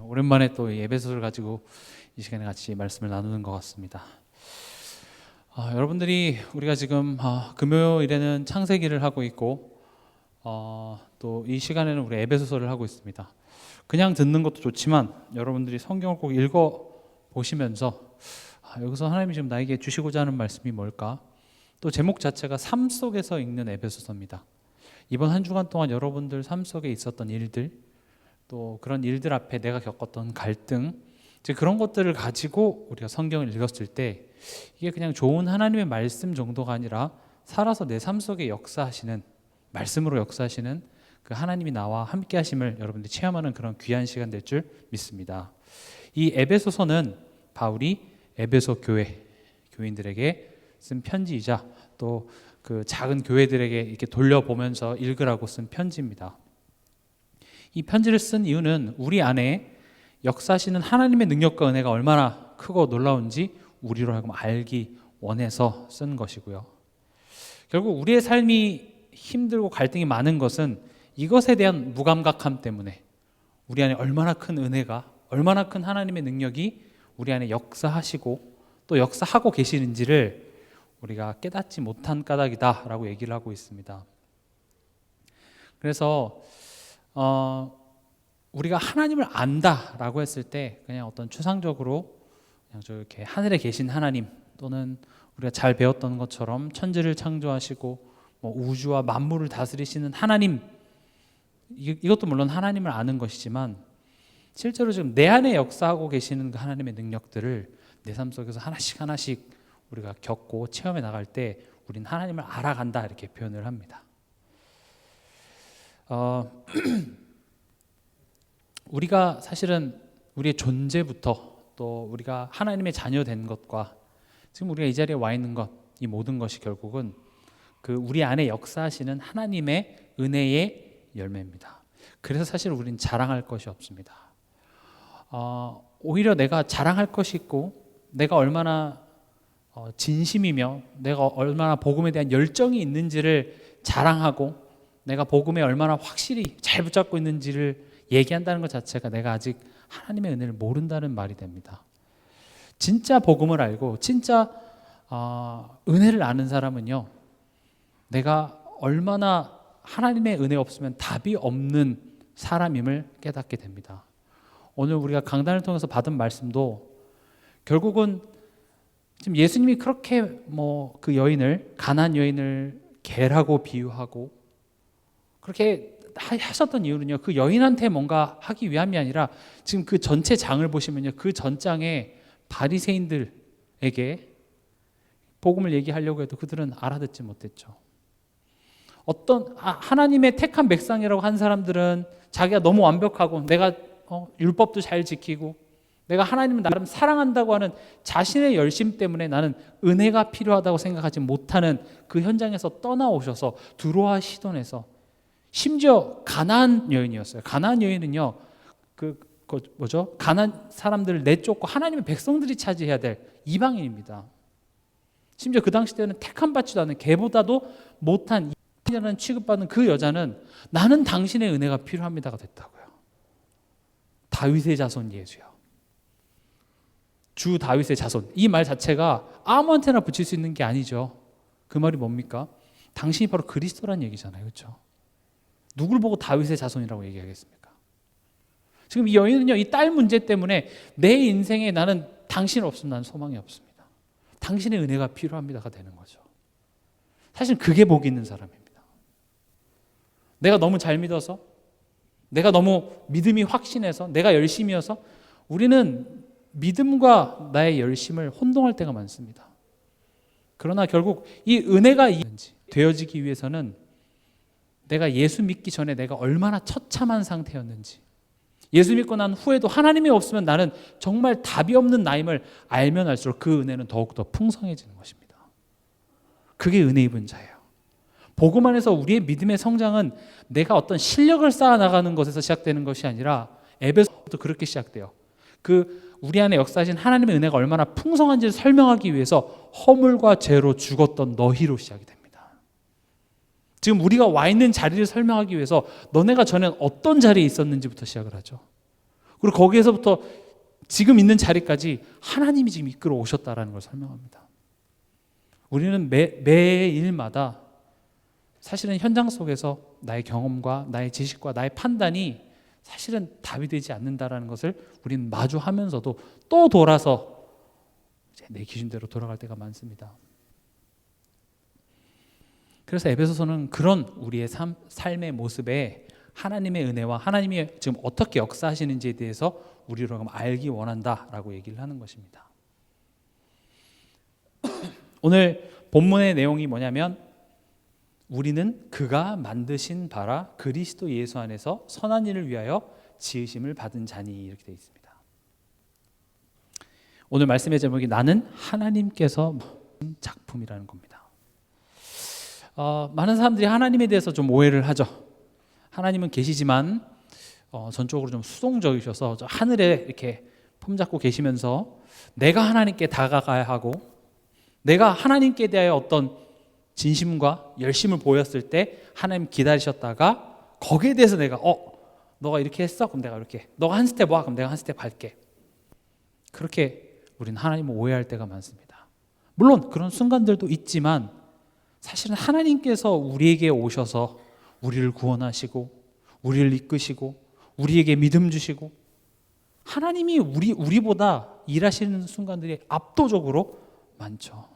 오랜만에 또 에베소서를 가지고 이 시간에 같이 말씀을 나누는 것 같습니다. 여러분들이 우리가 지금 금요일에는 창세기를 하고 있고 또 이 시간에는 우리 에베소서를 하고 있습니다. 그냥 듣는 것도 좋지만 여러분들이 성경을 꼭 읽어 보시면서 여기서 하나님이 지금 나에게 주시고자 하는 말씀이 뭘까? 또 제목 자체가 삶 속에서 읽는 에베소서입니다. 이번 한 주간 동안 여러분들 삶 속에 있었던 일들, 또 그런 일들 앞에 내가 겪었던 갈등, 이제 그런 것들을 가지고 우리가 성경을 읽었을 때 이게 그냥 좋은 하나님의 말씀 정도가 아니라 살아서 내 삶 속에 역사하시는, 말씀으로 역사하시는 그 하나님이 나와 함께 하심을 여러분들이 체험하는 그런 귀한 시간 될 줄 믿습니다. 이 에베소서는 바울이 에베소 교인들에게 쓴 편지이자 또 그 작은 교회들에게 이렇게 돌려보면서 읽으라고 쓴 편지입니다. 이 편지를 쓴 이유는 우리 안에 역사하시는 하나님의 능력과 은혜가 얼마나 크고 놀라운지 우리로 하여금 알기 원해서 쓴 것이고요. 결국 우리의 삶이 힘들고 갈등이 많은 것은 이것에 대한 무감각함 때문에, 우리 안에 얼마나 큰 은혜가, 얼마나 큰 하나님의 능력이 우리 안에 역사하시고 또 역사하고 계시는지를 우리가 깨닫지 못한 까닭이다라고 얘기를 하고 있습니다. 그래서 우리가 하나님을 안다라고 했을 때 그냥 어떤 추상적으로 그냥 저렇게 하늘에 계신 하나님, 또는 우리가 잘 배웠던 것처럼 천지를 창조하시고 우주와 만물을 다스리시는 하나님, 이것도 물론 하나님을 아는 것이지만 실제로 지금 내 안에 역사하고 계시는 그 하나님의 능력들을 내 삶 속에서 하나씩 우리가 겪고 체험해 나갈 때 우리는 하나님을 알아간다, 이렇게 표현을 합니다. 우리가 사실은 우리의 존재부터 또 우리가 하나님의 자녀된 것과 지금 우리가 이 자리에 와 있는 것, 이 모든 것이 결국은 그 우리 안에 역사하시는 하나님의 은혜의 열매입니다. 그래서 사실 우리는 자랑할 것이 없습니다. 오히려 내가 자랑할 것이 있고, 내가 얼마나 진심이며 내가 얼마나 복음에 대한 열정이 있는지를 자랑하고, 내가 복음에 얼마나 확실히 잘 붙잡고 있는지를 얘기한다는 것 자체가 내가 아직 하나님의 은혜를 모른다는 말이 됩니다. 진짜 복음을 알고 진짜 은혜를 아는 사람은요, 내가 얼마나 하나님의 은혜 없으면 답이 없는 사람임을 깨닫게 됩니다. 오늘 우리가 강단을 통해서 받은 말씀도 결국은 지금 예수님이 그렇게 그 여인을, 가나안 여인을 개라고 비유하고 그렇게 하셨던 이유는요, 그 여인한테 뭔가 하기 위함이 아니라 지금 그 전체 장을 보시면요, 그 전장에 바리새인들에게 복음을 얘기하려고 해도 그들은 알아듣지 못했죠. 어떤 하나님의 택한 백성이라고 한 사람들은 자기가 너무 완벽하고 내가 율법도 잘 지키고 내가 하나님을 나름 사랑한다고 하는 자신의 열심 때문에 나는 은혜가 필요하다고 생각하지 못하는 그 현장에서 떠나오셔서 두로와 시돈에서, 심지어 가나안 여인이었어요. 가나안 여인은요, 가나안 사람들을 내쫓고 하나님의 백성들이 차지해야 될 이방인입니다. 심지어 그 당시 때는 택함 받지도 않은 개보다도 못한 이방인이라는 취급받는 그 여자는 나는 당신의 은혜가 필요합니다가 됐다고요. 다윗의 자손 예수요. 주 다윗의 자손, 이 말 자체가 아무한테나 붙일 수 있는 게 아니죠. 그 말이 뭡니까? 당신이 바로 그리스도란 얘기잖아요. 그렇죠? 누굴 보고 다윗의 자손이라고 얘기하겠습니까? 지금 이 여인은요, 이 딸 문제 때문에 내 인생에 나는 당신 없으면 나는 소망이 없습니다, 당신의 은혜가 필요합니다가 되는 거죠. 사실 그게 복 있는 사람입니다. 내가 너무 잘 믿어서, 내가 너무 믿음이 확신해서, 내가 열심이어서 우리는 믿음과 나의 열심을 혼동할 때가 많습니다. 그러나 결국 이 은혜가 되어지기 위해서는 내가 예수 믿기 전에 내가 얼마나 처참한 상태였는지, 예수 믿고 난 후에도 하나님이 없으면 나는 정말 답이 없는 나임을 알면 알수록 그 은혜는 더욱더 풍성해지는 것입니다. 그게 은혜 입은 자예요. 복음 안에서 우리의 믿음의 성장은 내가 어떤 실력을 쌓아나가는 것에서 시작되는 것이 아니라, 에베소서도 그렇게 시작돼요. 우리 안에 역사하신 하나님의 은혜가 얼마나 풍성한지를 설명하기 위해서 허물과 죄로 죽었던 너희로 시작이 됩니다. 지금 우리가 와 있는 자리를 설명하기 위해서 너네가 전에 어떤 자리에 있었는지부터 시작을 하죠. 그리고 거기에서부터 지금 있는 자리까지 하나님이 지금 이끌어 오셨다라는 걸 설명합니다. 우리는 매일마다 사실은 현장 속에서 나의 경험과 나의 지식과 나의 판단이 사실은 답이 되지 않는다라는 것을 우리는 마주하면서도 또 돌아서 이제 내 기준대로 돌아갈 때가 많습니다. 그래서 에베소서는 그런 우리의 삶의 모습에 하나님의 은혜와 하나님이 지금 어떻게 역사하시는지에 대해서 우리로 알기 원한다라고 얘기를 하는 것입니다. 오늘 본문의 내용이 뭐냐면 우리는 그가 만드신 바라 그리스도 예수 안에서 선한 일을 위하여 지으심을 받은 자니, 이렇게 되어 있습니다. 오늘 말씀의 제목이 나는 하나님께서 만든 작품이라는 겁니다. 많은 사람들이 하나님에 대해서 좀 오해를 하죠. 하나님은 계시지만 전적으로 좀 수동적이셔서 저 하늘에 이렇게 폼잡고 계시면서 내가 하나님께 다가가야 하고 내가 하나님께 대하여 어떤 진심과 열심을 보였을 때 하나님 기다리셨다가 거기에 대해서 내가 너가 이렇게 했어? 그럼 내가 이렇게. 너가 한 스텝 와? 그럼 내가 한 스텝 갈게. 그렇게 우리는 하나님을 오해할 때가 많습니다. 물론 그런 순간들도 있지만 사실은 하나님께서 우리에게 오셔서 우리를 구원하시고 우리를 이끄시고 우리에게 믿음 주시고 하나님이 우리보다 일하시는 순간들이 압도적으로 많죠.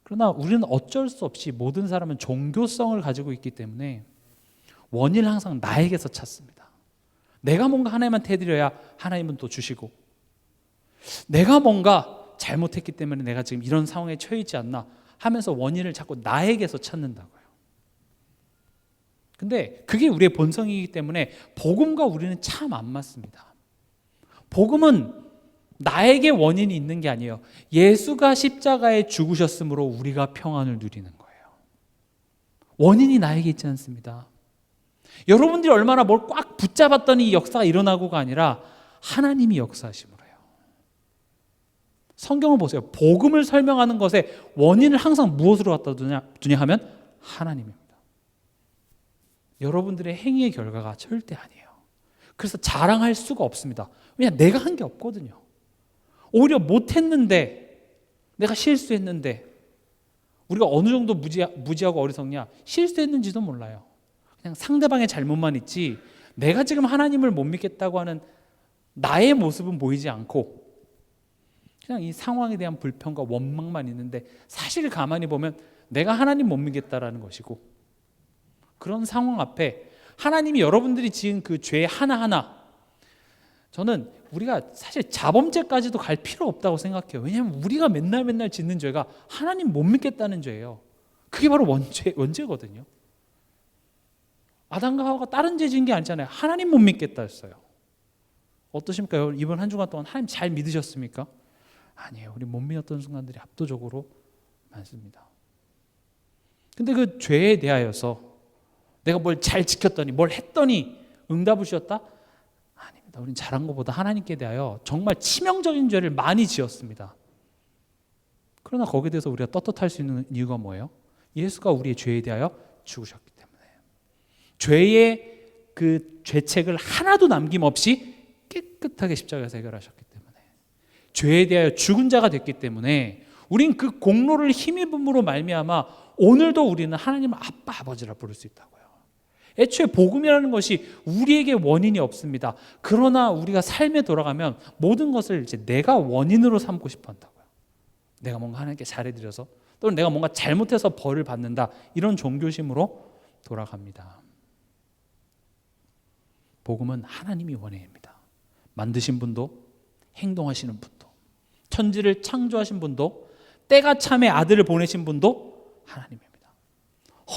그러나 우리는 어쩔 수 없이 모든 사람은 종교성을 가지고 있기 때문에 원인을 항상 나에게서 찾습니다. 내가 뭔가 하나님한테 해드려야 하나님은 또 주시고 내가 뭔가 잘못했기 때문에 내가 지금 이런 상황에 처해 있지 않나 하면서 원인을 자꾸 나에게서 찾는다고요. 근데 그게 우리의 본성이기 때문에 복음과 우리는 참 안 맞습니다. 복음은 나에게 원인이 있는 게 아니에요. 예수가 십자가에 죽으셨으므로 우리가 평안을 누리는 거예요. 원인이 나에게 있지 않습니다. 여러분들이 얼마나 뭘 꽉 붙잡았더니 이 역사가 일어나고가 아니라 하나님이 역사하심으로요. 성경을 보세요. 복음을 설명하는 것에 원인을 항상 무엇으로 갖다 두냐 하면 하나님입니다. 여러분들의 행위의 결과가 절대 아니에요. 그래서 자랑할 수가 없습니다. 왜냐, 내가 한 게 없거든요. 오히려 못했는데, 내가 실수했는데, 우리가 어느 정도 무지하고 어리석냐? 실수했는지도 몰라요. 그냥 상대방의 잘못만 있지 내가 지금 하나님을 못 믿겠다고 하는 나의 모습은 보이지 않고 그냥 이 상황에 대한 불평과 원망만 있는데 사실 가만히 보면 내가 하나님 못 믿겠다라는 것이고, 그런 상황 앞에 하나님이 여러분들이 지은 그 죄 하나하나, 저는 우리가 사실 자범죄까지도 갈 필요 없다고 생각해요. 왜냐하면 우리가 맨날 짓는 죄가 하나님 못 믿겠다는 죄예요. 그게 바로 원죄거든요. 아담과 하와가 다른 죄 지은 게 아니잖아요. 하나님 못 믿겠다 했어요. 어떠십니까? 이번 한 주간 동안 하나님 잘 믿으셨습니까? 아니에요. 우리 못 믿었던 순간들이 압도적으로 많습니다. 근데 그 죄에 대하여서 내가 뭘 잘 지켰더니 뭘 했더니 응답을 주셨다? 아닙니다. 우리는 잘한 것보다 하나님께 대하여 정말 치명적인 죄를 많이 지었습니다. 그러나 거기에 대해서 우리가 떳떳할 수 있는 이유가 뭐예요? 예수가 우리의 죄에 대하여 죽으셨기 때문에, 죄의 그 죄책을 하나도 남김없이 깨끗하게 십자가에서 해결하셨기 때문에, 죄에 대하여 죽은 자가 됐기 때문에 우린 그 공로를 힘입음으로 말미암아 오늘도 우리는 하나님을 아빠 아버지라 부를 수 있다고요. 애초에 복음이라는 것이 우리에게 원인이 없습니다. 그러나 우리가 삶에 돌아가면 모든 것을 이제 내가 원인으로 삼고 싶어 한다고요. 내가 뭔가 하나님께 잘해드려서, 또는 내가 뭔가 잘못해서 벌을 받는다, 이런 종교심으로 돌아갑니다. 복음은 하나님이 원인입니다. 만드신 분도, 행동하시는 분도, 천지를 창조하신 분도, 때가 참에 아들을 보내신 분도 하나님입니다.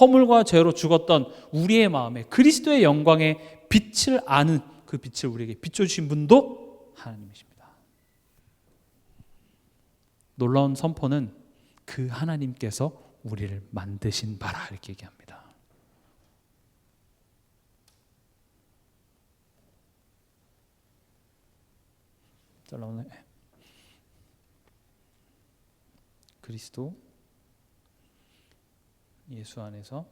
허물과 죄로 죽었던 우리의 마음에 그리스도의 영광의 빛을 아는 그 빛을 우리에게 비춰주신 분도 하나님이십니다. 놀라운 선포는 그 하나님께서 우리를 만드신 바라, 이렇게 얘기합니다. 잘 나오네. 그리스도 예수 안에서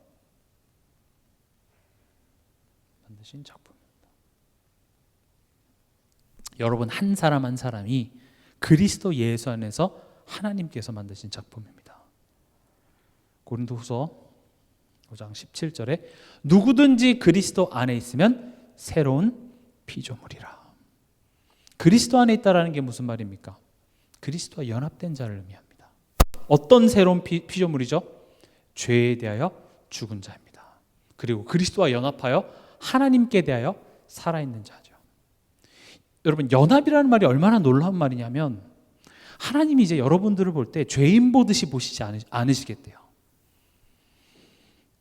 만드신 작품입니다. 여러분 한 사람 한 사람이 그리스도 예수 안에서 하나님께서 만드신 작품입니다. 고린도후서 5장 17절에 누구든지 그리스도 안에 있으면 새로운 피조물이라. 그리스도 안에 있다라는 게 무슨 말입니까? 그리스도와 연합된 자를 의미합니다. 어떤 새로운 피조물이죠? 죄에 대하여 죽은 자입니다. 그리고 그리스도와 연합하여 하나님께 대하여 살아있는 자죠. 여러분, 연합이라는 말이 얼마나 놀라운 말이냐면 하나님이 이제 여러분들을 볼 때 죄인 보듯이 보시지 않으시겠대요.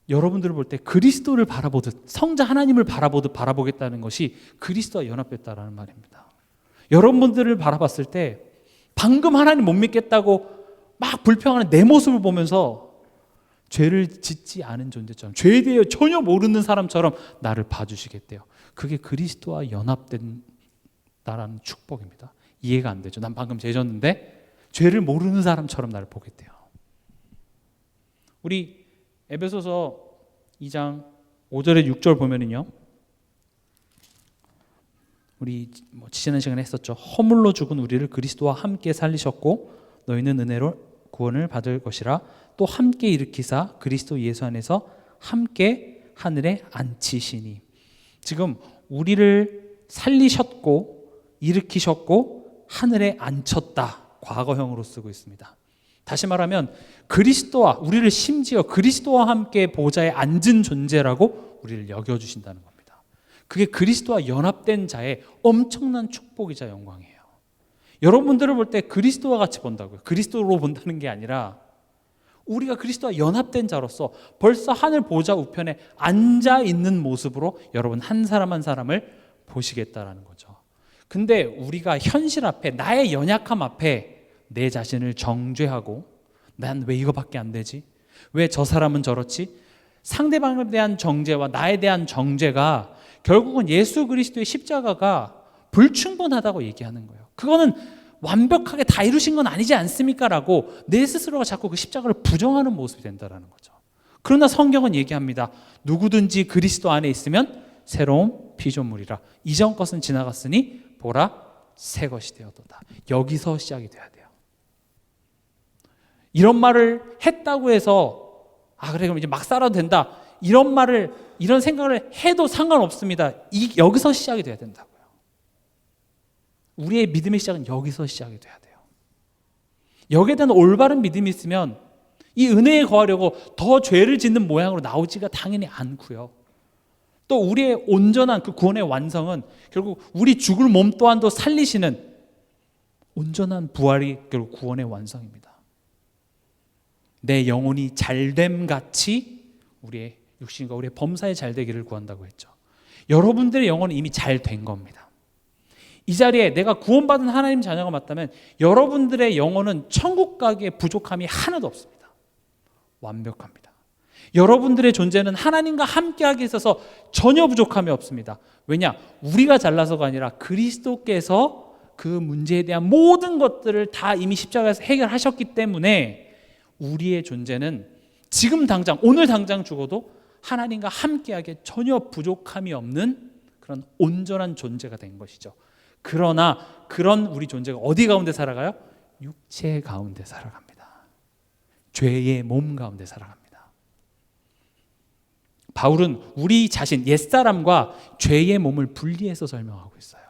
여러분들을 볼 때 그리스도를 바라보듯, 성자 하나님을 바라보듯 바라보겠다는 것이 그리스도와 연합됐다라는 말입니다. 여러분들을 바라봤을 때 방금 하나님 못 믿겠다고 막 불평하는 내 모습을 보면서 죄를 짓지 않은 존재처럼, 죄에 대해 전혀 모르는 사람처럼 나를 봐주시겠대요. 그게 그리스도와 연합된 나라는 축복입니다. 이해가 안 되죠. 난 방금 죄 졌는데 죄를 모르는 사람처럼 나를 보겠대요. 우리 에베소서 2장 5절에 6절 보면은요, 우리 지난 시간에 했었죠. 허물로 죽은 우리를 그리스도와 함께 살리셨고 너희는 은혜로 구원을 받을 것이라. 또 함께 일으키사 그리스도 예수 안에서 함께 하늘에 앉히시니. 지금 우리를 살리셨고 일으키셨고 하늘에 앉혔다, 과거형으로 쓰고 있습니다. 다시 말하면 그리스도와, 우리를 심지어 그리스도와 함께 보좌에 앉은 존재라고 우리를 여겨주신다는 겁니다. 그게 그리스도와 연합된 자의 엄청난 축복이자 영광이에요. 여러분들을 볼 때 그리스도와 같이 본다고요. 그리스도로 본다는 게 아니라 우리가 그리스도와 연합된 자로서 벌써 하늘 보좌 우편에 앉아 있는 모습으로 여러분 한 사람 한 사람을 보시겠다라는 거죠. 근데 우리가 현실 앞에, 나의 연약함 앞에 내 자신을 정죄하고 난 왜 이거밖에 안 되지? 왜 저 사람은 저렇지? 상대방에 대한 정죄와 나에 대한 정죄가 결국은 예수 그리스도의 십자가가 불충분하다고 얘기하는 거예요. 그거는 완벽하게 다 이루신 건 아니지 않습니까? 라고 내 스스로가 자꾸 그 십자가를 부정하는 모습이 된다는 거죠. 그러나 성경은 얘기합니다. 누구든지 그리스도 안에 있으면 새로운 피조물이라. 이전 것은 지나갔으니 보라 새 것이 되었도다. 여기서 시작이 돼야 돼요. 이런 말을 했다고 해서 그래 그럼 이제 막 살아도 된다, 이런 생각을 해도 상관없습니다. 여기서 시작이 돼야 된다고요. 우리의 믿음의 시작은 여기서 시작이 돼야 돼요. 여기에 대한 올바른 믿음이 있으면 이 은혜에 거하려고 더 죄를 짓는 모양으로 나오지가 당연히 않고요. 또 우리의 온전한 그 구원의 완성은 결국 우리 죽을 몸 또한도 살리시는 온전한 부활이 결국 구원의 완성입니다. 내 영혼이 잘됨 같이 우리의 육신과 우리의 범사에 잘되기를 구한다고 했죠. 여러분들의 영혼은 이미 잘 된 겁니다. 이 자리에 내가 구원받은 하나님 자녀가 맞다면 여러분들의 영혼은 천국 가기에 부족함이 하나도 없습니다. 완벽합니다. 여러분들의 존재는 하나님과 함께하기 있어서 전혀 부족함이 없습니다. 왜냐? 우리가 잘나서가 아니라 그리스도께서 그 문제에 대한 모든 것들을 다 이미 십자가에서 해결하셨기 때문에 우리의 존재는 지금 당장, 오늘 당장 죽어도 하나님과 함께하기에 전혀 부족함이 없는 그런 온전한 존재가 된 것이죠. 그러나 그런 우리 존재가 어디 가운데 살아가요? 육체 가운데 살아갑니다. 죄의 몸 가운데 살아갑니다. 바울은 우리 자신, 옛사람과 죄의 몸을 분리해서 설명하고 있어요.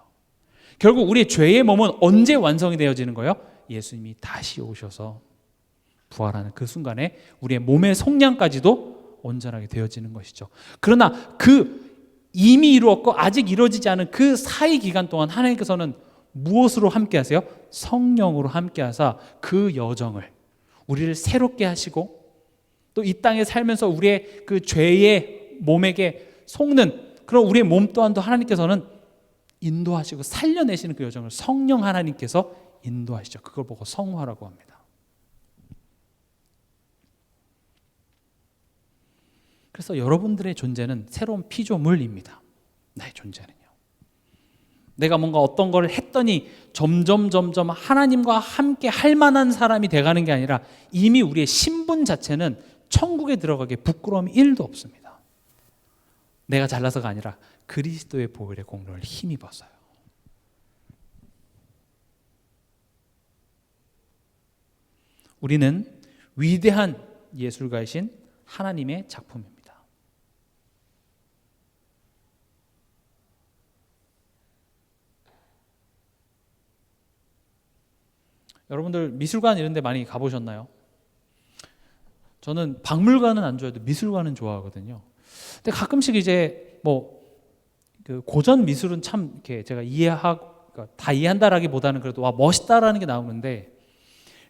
결국 우리의 죄의 몸은 언제 완성이 되어지는 거예요? 예수님이 다시 오셔서 부활하는 그 순간에 우리의 몸의 속량까지도 온전하게 되어지는 것이죠. 그러나 그 이미 이루었고 아직 이루어지지 않은 그 사이 기간 동안 하나님께서는 무엇으로 함께 하세요? 성령으로 함께 하사 그 여정을, 우리를 새롭게 하시고 또 이 땅에 살면서 우리의 그 죄의 몸에게 속는 그런 우리의 몸 또한도 하나님께서는 인도하시고 살려내시는 그 여정을 성령 하나님께서 인도하시죠. 그걸 보고 성화라고 합니다. 그래서 여러분들의 존재는 새로운 피조물입니다. 나의 존재는요. 내가 뭔가 어떤 걸 했더니 점점 하나님과 함께 할 만한 사람이 돼가는 게 아니라 이미 우리의 신분 자체는 천국에 들어가기에 부끄러움이 1도 없습니다. 내가 잘나서가 아니라 그리스도의 보혈의 공로를 힘입어서요. 우리는 위대한 예술가이신 하나님의 작품입니다. 여러분들 미술관 이런 데 많이 가보셨나요? 저는 박물관은 안 좋아해도 미술관은 좋아하거든요. 근데 가끔씩 이제 그 고전 미술은 참 이렇게 제가 그러니까 다 이해한다라기보다는 그래도 와 멋있다라는 게 나오는데,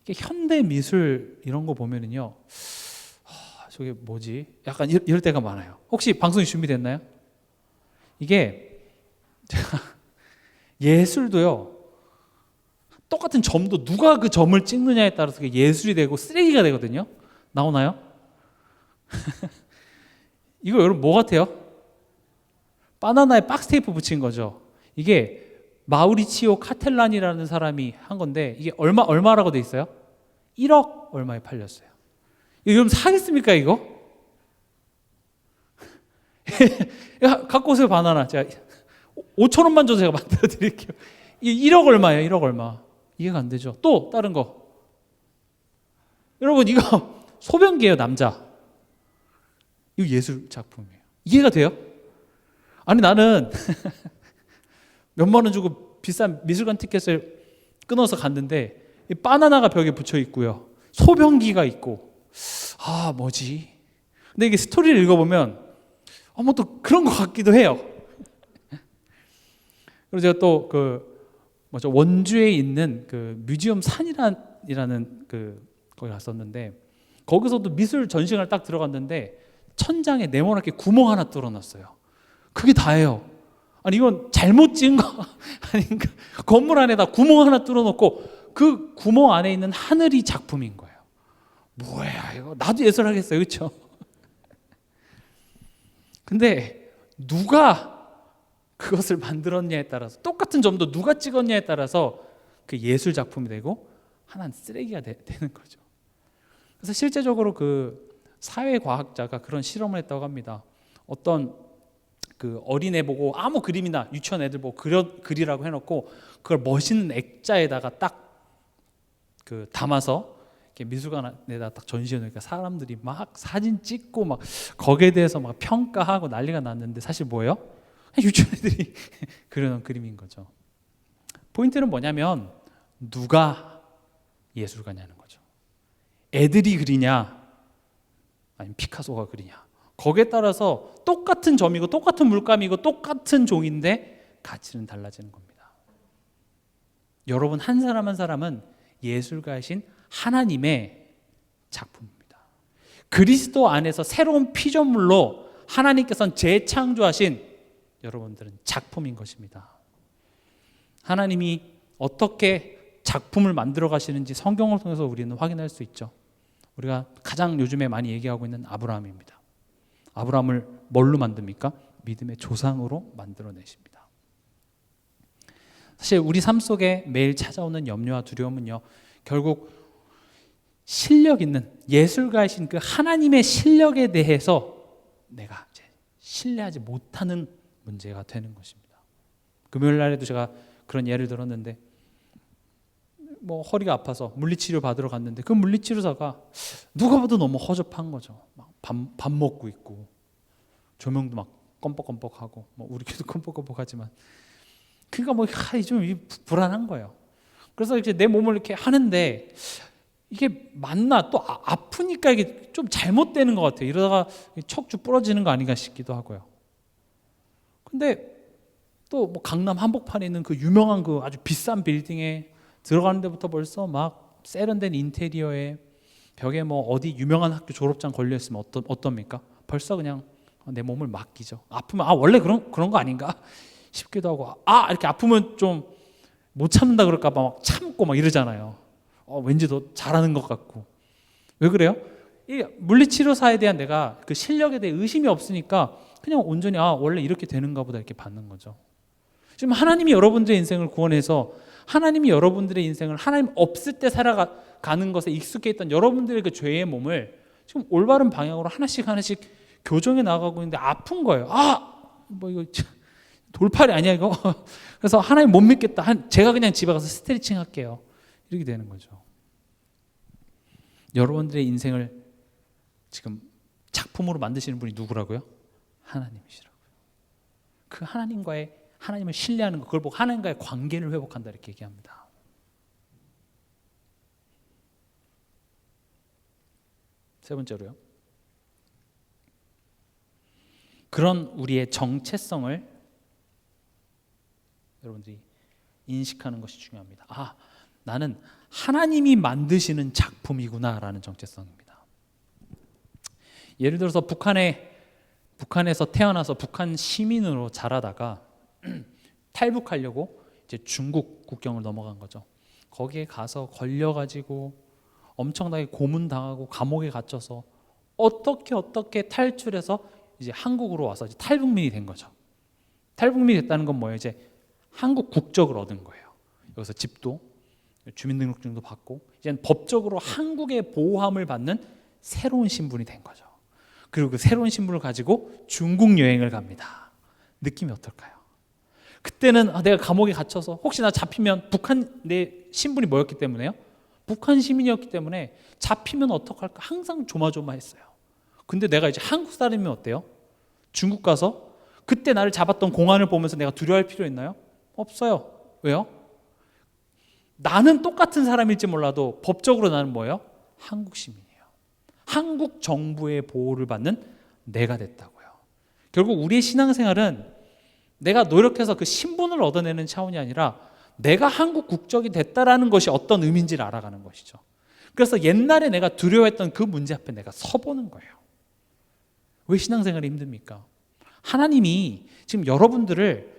현대 미술 이런 거 보면은요, 저게 뭐지? 약간 이럴 때가 많아요. 혹시 방송이 준비됐나요? 이게 제가 예술도요, 똑같은 점도 누가 그 점을 찍느냐에 따라서 그게 예술이 되고 쓰레기가 되거든요. 나오나요? 이거 여러분 뭐 같아요? 바나나에 박스 테이프 붙인 거죠. 이게 마우리치오 카텔란이라는 사람이 한 건데, 이게 얼마라고 돼 있어요? 1억 얼마에 팔렸어요. 이거 여러분 사겠습니까 이거? 야, 갖고 오세요 바나나. 제가 5천 원만 줘서 제가 만들어 드릴게요. 1억 얼마예요? 1억 얼마. 이해가 안 되죠. 또 다른 거. 여러분 이거 소변기예요, 남자. 이거 예술 작품이에요. 이해가 돼요? 아니 나는 몇만 원 주고 비싼 미술관 티켓을 끊어서 갔는데 이 바나나가 벽에 붙여 있고요, 소변기가 있고, 뭐지? 근데 이게 스토리를 읽어보면 뭐 또 그런 것 같기도 해요. 그리고 제가 또 원주에 있는 그 뮤지엄 산이라는 거기 갔었는데, 거기서도 미술 전시관을 딱 들어갔는데 천장에 네모나게 구멍 하나 뚫어놨어요. 그게 다예요. 아니 이건 잘못 찍은 거 아닌가? 건물 안에다 구멍 하나 뚫어놓고 그 구멍 안에 있는 하늘이 작품인 거예요. 뭐야 이거, 나도 예술하겠어요, 그렇죠? 근데 누가 그것을 만들었냐에 따라서, 똑같은 점도 누가 찍었냐에 따라서 그 예술 작품이 되고 하나는 쓰레기가 되는 거죠. 그래서 실제적으로 그 사회과학자가 그런 실험을 했다고 합니다. 어떤 그 어린애 보고 아무 그림이나 유치원 애들 보고 그리라고 해놓고 그걸 멋있는 액자에다가 딱 담아서 이렇게 미술관에다 딱 전시해 놓으니까 사람들이 막 사진 찍고 막 거기에 대해서 막 평가하고 난리가 났는데, 사실 뭐예요? 유치원 애들이 그려놓은 그림인 거죠. 포인트는 뭐냐면 누가 예술가냐는 거죠. 애들이 그리냐 아니면 피카소가 그리냐, 거기에 따라서 똑같은 점이고 똑같은 물감이고 똑같은 종인데 가치는 달라지는 겁니다. 여러분 한 사람 한 사람은 예술가이신 하나님의 작품입니다. 그리스도 안에서 새로운 피조물로 하나님께서는 재창조하신 여러분들은 작품인 것입니다. 하나님이 어떻게 작품을 만들어 가시는지 성경을 통해서 우리는 확인할 수 있죠. 우리가 가장 요즘에 많이 얘기하고 있는 아브라함입니다. 아브라함을 뭘로 만듭니까? 믿음의 조상으로 만들어내십니다. 사실 우리 삶 속에 매일 찾아오는 염려와 두려움은요, 결국 실력 있는 예술가이신 그 하나님의 실력에 대해서 내가 이제 신뢰하지 못하는 문제가 되는 것입니다. 금요일 날에도 제가 그런 예를 들었는데, 허리가 아파서 물리치료 받으러 갔는데 그 물리치료사가 누가 봐도 너무 허접한 거죠. 막 밥 먹고 있고 조명도 막 껌뻑껌뻑하고, 우리끼리도 껌뻑껌뻑하지만 그러니까 좀 불안한 거예요. 그래서 이제 내 몸을 이렇게 하는데 이게 맞나, 또 아프니까 이게 좀 잘못되는 것 같아요. 이러다가 척추 부러지는 거 아닌가 싶기도 하고요. 근데 또 강남 한복판에 있는 그 유명한 그 아주 비싼 빌딩에 들어가는 데부터 벌써 막 세련된 인테리어에 벽에 어디 유명한 학교 졸업장 걸려 있으면 어떻습니까? 벌써 그냥 내 몸을 맡기죠. 아프면 원래 그런 거 아닌가 싶기도 하고, 이렇게 아프면 좀 못 참는다 그럴까 봐 막 참고 막 이러잖아요. 왠지 더 잘하는 것 같고. 왜 그래요? 이 물리치료사에 대한 내가 그 실력에 대해 의심이 없으니까 그냥 온전히 원래 이렇게 되는가 보다 이렇게 받는 거죠. 지금 하나님이 여러분들의 인생을 구원해서, 하나님이 여러분들의 인생을 하나님 없을 때 살아가는 것에 익숙해 있던 여러분들의 그 죄의 몸을 지금 올바른 방향으로 하나씩 교정해 나가고 있는데 아픈 거예요. 이거 돌팔이 아니야 이거. 그래서 하나님 못 믿겠다. 제가 그냥 집에 가서 스트레칭 할게요. 이렇게 되는 거죠. 여러분들의 인생을 지금 작품으로 만드시는 분이 누구라고요? 하나님이시라고요. 그 하나님을 신뢰하는 것, 그걸 보고 하나님과의 관계를 회복한다 이렇게 얘기합니다. 세 번째로요. 그런 우리의 정체성을 여러분들이 인식하는 것이 중요합니다. 아, 나는 하나님이 만드시는 작품이구나라는 정체성입니다. 예를 들어서 북한에서 태어나서 북한 시민으로 자라다가 탈북하려고 이제 중국 국경을 넘어간 거죠. 거기에 가서 걸려가지고 엄청나게 고문당하고 감옥에 gat혀서 어떻게 탈출해서 이제 한국으로 와서 이제 탈북민이 된 거죠. 탈북민이 됐다는 건 뭐예요? 이제 한국 국적을 얻은 거예요. 여기서 집도 주민등록증도 받고 이제 법적으로 한국의 보호함을 받는 새로운 신분이 된 거죠. 그리고 그 새로운 신분을 가지고 중국 여행을 갑니다. 느낌이 어떨까요? 그때는 내가 감옥에 갇혀서 혹시나 잡히면 내 신분이 뭐였기 때문에요? 북한 시민이었기 때문에 잡히면 어떡할까 항상 조마조마했어요. 근데 내가 이제 한국 사람이면 어때요? 중국 가서 그때 나를 잡았던 공안을 보면서 내가 두려워할 필요 있나요? 없어요. 왜요? 나는 똑같은 사람일지 몰라도 법적으로 나는 뭐예요? 한국 시민이에요. 한국 정부의 보호를 받는 내가 됐다고요. 결국 우리의 신앙생활은 내가 노력해서 그 신분을 얻어내는 차원이 아니라 내가 한국 국적이 됐다라는 것이 어떤 의미인지를 알아가는 것이죠. 그래서 옛날에 내가 두려워했던 그 문제 앞에 내가 서보는 거예요. 왜 신앙생활이 힘듭니까? 하나님이 지금 여러분들을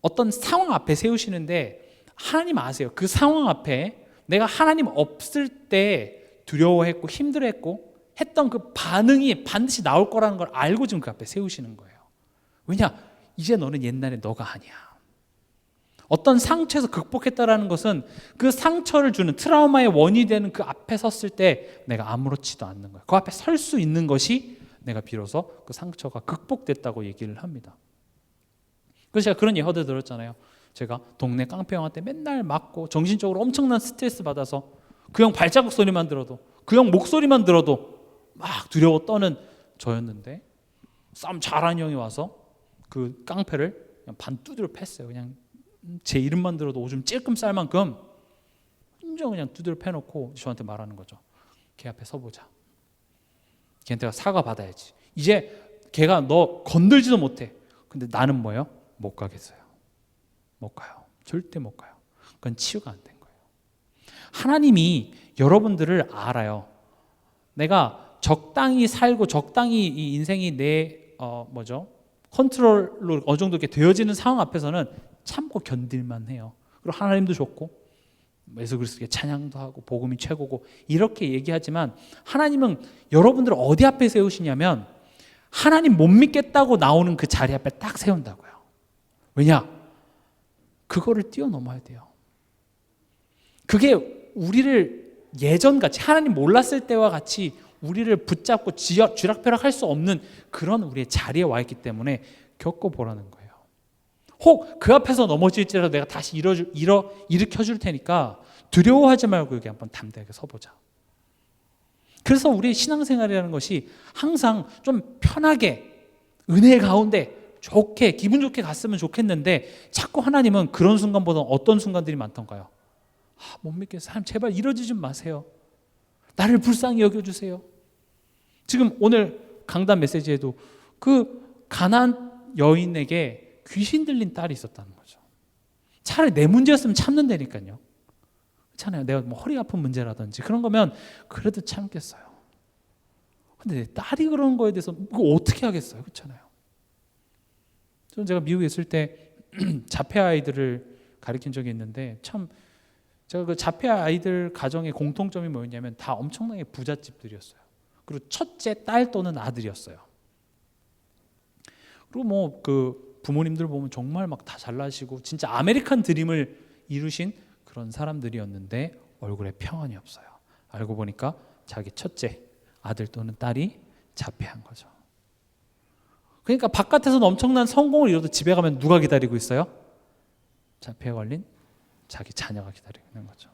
어떤 상황 앞에 세우시는데 하나님 아세요. 그 상황 앞에 내가 하나님 없을 때 두려워했고 힘들어했고 했던 그 반응이 반드시 나올 거라는 걸 알고 지금 그 앞에 세우시는 거예요. 왜냐? 이제 너는 옛날에 너가 아니야. 어떤 상처에서 극복했다라는 것은 그 상처를 주는 트라우마의 원인이 되는 그 앞에 섰을 때 내가 아무렇지도 않는 거예요. 그 앞에 설 수 있는 것이 내가 비로소 그 상처가 극복됐다고 얘기를 합니다. 그래서 제가 그런 예화들 들었잖아요. 제가 동네 깡패 형한테 맨날 맞고 정신적으로 엄청난 스트레스 받아서 그 형 발자국 소리만 들어도 그 형 목소리만 들어도 막 두려워 떠는 저였는데 싸움 잘하는 형이 와서 그 깡패를 그냥 반 두드려 팼어요. 그냥 제 이름만 들어도 오줌 찔끔 쌀 만큼 완전 그냥 두드려 패놓고 저한테 말하는 거죠. 걔 앞에 서보자. 걔한테 사과 받아야지. 이제 걔가 너 건들지도 못해. 근데 나는 뭐예요? 못 가겠어요. 못 가요. 절대 못 가요. 그건 치유가 안 된 거예요. 하나님이 여러분들을 알아요. 내가 적당히 살고 적당히 이 인생이 내 컨트롤로 어느 정도 이렇게 되어지는 상황 앞에서는 참고 견딜만 해요. 그리고 하나님도 좋고 예수 그리스도께 찬양도 하고 복음이 최고고 이렇게 얘기하지만 하나님은 여러분들을 어디 앞에 세우시냐면 하나님 못 믿겠다고 나오는 그 자리 앞에 딱 세운다고요. 왜냐? 그거를 뛰어넘어야 돼요. 그게 우리를 예전같이 하나님 몰랐을 때와 같이 우리를 붙잡고 쥐락펴락할 수 없는 그런 우리의 자리에 와 있기 때문에 겪어보라는 거예요. 혹 그 앞에서 넘어질지라도 내가 다시 일으켜줄 테니까 두려워하지 말고 여기 한번 담대하게 서보자. 그래서 우리의 신앙생활이라는 것이 항상 좀 편하게 은혜 가운데 좋게 기분 좋게 갔으면 좋겠는데 자꾸 하나님은 그런 순간보다 어떤 순간들이 많던가요? 못 믿겠어요. 하나님 제발 이러지 좀 마세요. 나를 불쌍히 여겨주세요. 지금 오늘 강단 메시지에도 그 가나안 여인에게 귀신 들린 딸이 있었다는 거죠. 차라리 내 문제였으면 참는다니까요. 그렇잖아요. 내가 뭐 허리 아픈 문제라든지 그런 거면 그래도 참겠어요. 근데 내 딸이 그런 거에 대해서 이거 어떻게 하겠어요. 그렇잖아요. 저는 제가 미국에 있을 때 자폐 아이들을 가르친 적이 있는데 참 제가 그 자폐 아이들 가정의 공통점이 뭐였냐면 다 엄청나게 부잣집들이었어요. 그리고 첫째 딸 또는 아들이었어요. 그리고 뭐 그 부모님들 보면 정말 막 다 잘나시고 진짜 아메리칸 드림을 이루신 그런 사람들이었는데 얼굴에 평안이 없어요. 알고 보니까 자기 첫째 아들 또는 딸이 자폐한 거죠. 그러니까 바깥에서는 엄청난 성공을 이뤄도 집에 가면 누가 기다리고 있어요? 자폐에 걸린 자기 자녀가 기다리고 있는 거죠.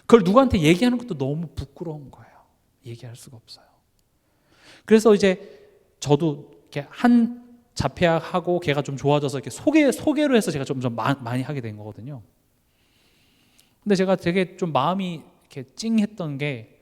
그걸 누구한테 얘기하는 것도 너무 부끄러운 거예요. 얘기할 수가 없어요. 그래서 이제 저도 이렇게 한 자폐아하고 걔가 좀 좋아져서 이렇게 소개로 해서 제가 좀 많이 하게 된 거거든요. 근데 제가 되게 좀 마음이 이렇게 찡했던 게